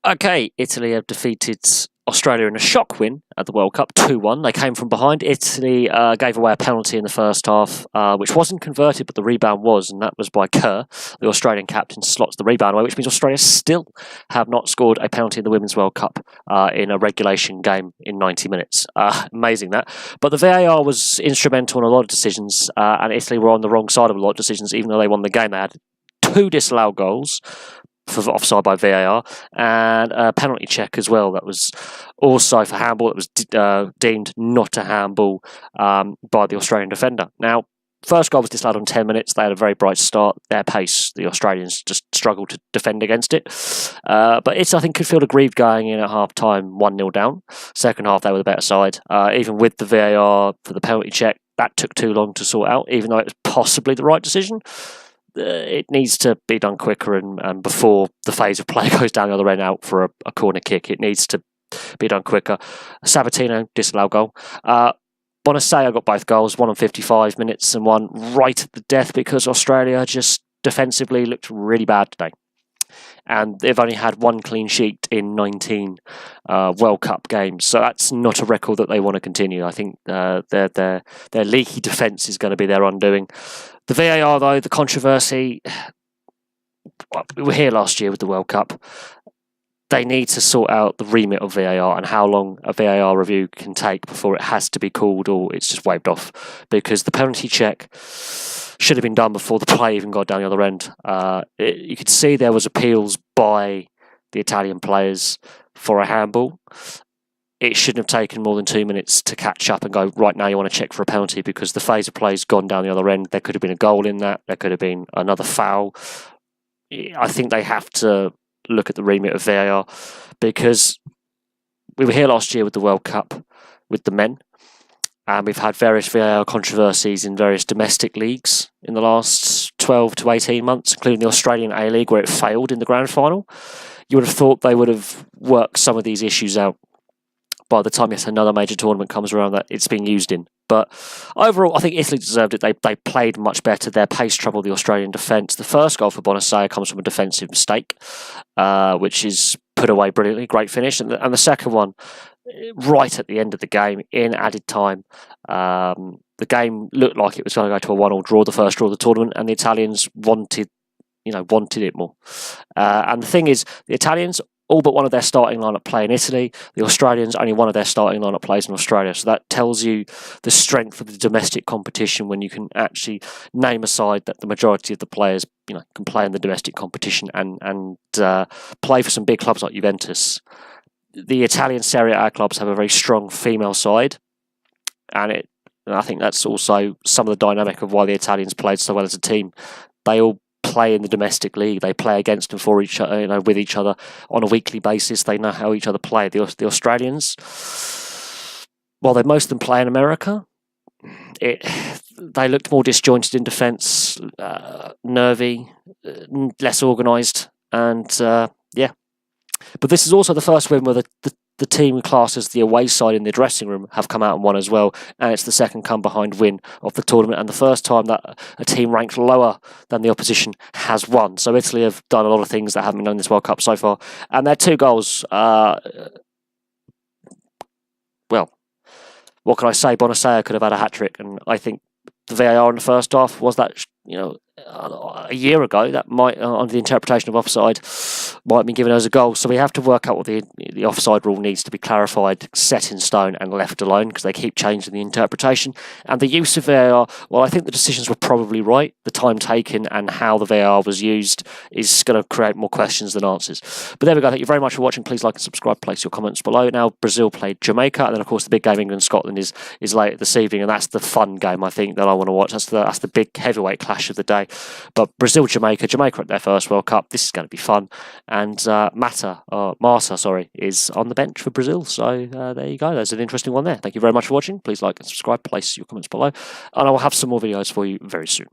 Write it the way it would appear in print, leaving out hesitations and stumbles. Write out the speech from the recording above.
Okay, Italy have defeated Australia in a shock win at the World Cup, 2-1. They came from behind. Italy gave away a penalty in the first half, which wasn't converted, but the rebound was, and that was by Kerr, the Australian captain, slots the rebound away, which means Australia still have not scored a penalty in the Women's World Cup in a regulation game in 90 minutes. Amazing that. But the VAR was instrumental in a lot of decisions, and Italy were on the wrong side of a lot of decisions, even though they won the game. They had 2 disallowed goals for offside by VAR, and a penalty check as well that was also for handball. It was deemed not a handball by the Australian defender. Now, first goal was disallowed on 10 minutes. They had a very bright start. Their pace, the Australians just struggled to defend against it. But it's, I think, could feel aggrieved going in at half-time 1-0 down. Second half, they were the better side. Even with the VAR for the penalty check, that took too long to sort out, even though it was possibly the right decision. It needs to be done quicker and before the phase of play goes down the other end out for a corner kick. It needs to be done quicker. Sabatino, disallowed goal. Bonasea got both goals, one on 55 minutes and one right at the death because Australia just defensively looked really bad today. And they've only had 1 clean sheet in 19 World Cup games. So that's not a record that they want to continue. I think their leaky defence is going to be their undoing. The VAR, though, the controversy, we were here last year with the World Cup. They need to sort out the remit of VAR and how long a VAR review can take before it has to be called or it's just waved off. Because the penalty check should have been done before the play even got down the other end. You could see there was appeals by the Italian players for a handball. It shouldn't have taken more than 2 minutes to catch up and go, right now you want to check for a penalty because the phase of play's gone down the other end. There could have been a goal in that. There could have been another foul. I think they have to look at the remit of VAR because we were here last year with the World Cup with the men. And we've had various VAR controversies in various domestic leagues in the last 12 to 18 months, including the Australian A-League where it failed in the grand final. You would have thought they would have worked some of these issues out by the time another major tournament comes around that it's been used in. But overall, I think Italy deserved it. They played much better. Their pace troubled the Australian defence. The first goal for Bonasea comes from a defensive mistake, which is put away brilliantly. Great finish. And the second one, right at the end of the game, in added time. The game looked like it was going to go to a 1-1 draw, the first draw of the tournament, and the Italians wanted it more. And the thing is, the Italians, all but one of their starting lineup play in Italy. The Australians, only one of their starting lineup plays in Australia. So that tells you the strength of the domestic competition when you can actually name a side that the majority of the players, can play in the domestic competition and play for some big clubs like Juventus. The Italian Serie A clubs have a very strong female side, and I think that's also some of the dynamic of why the Italians played so well as a team. They all play in the domestic league. They play against and for each other, with each other on a weekly basis. They know how each other play. The Australians, while most of them play in America, they looked more disjointed in defence, nervy, less organised, and But this is also the first win where the team classed as the away side in the dressing room have come out and won as well, and it's the second come-behind win of the tournament, and the first time that a team ranked lower than the opposition has won. So Italy have done a lot of things that haven't been done in this World Cup so far, and their 2 goals, what can I say? Bonasea could have had a hat-trick, and I think the VAR in the first half was that, a year ago, that might, under the interpretation of offside, might have been given as a goal. So we have to work out what the offside rule needs to be clarified, set in stone and left alone, because they keep changing the interpretation. And the use of VAR, well, I think the decisions were probably right. The time taken and how the VAR was used is going to create more questions than answers. But there we go. Thank you very much for watching. Please like and subscribe. Place your comments below. Now, Brazil played Jamaica, and then, of course, the big game, England-Scotland, is later this evening, and that's the fun game, I think, that I want to watch. That's the big heavyweight clash of the day. But Brazil-Jamaica at their first World Cup. This is going to be fun. And Marta is on the bench for Brazil. So there you go. There's an interesting one there. Thank you very much for watching. Please like and subscribe. Place your comments below. And I will have some more videos for you very soon.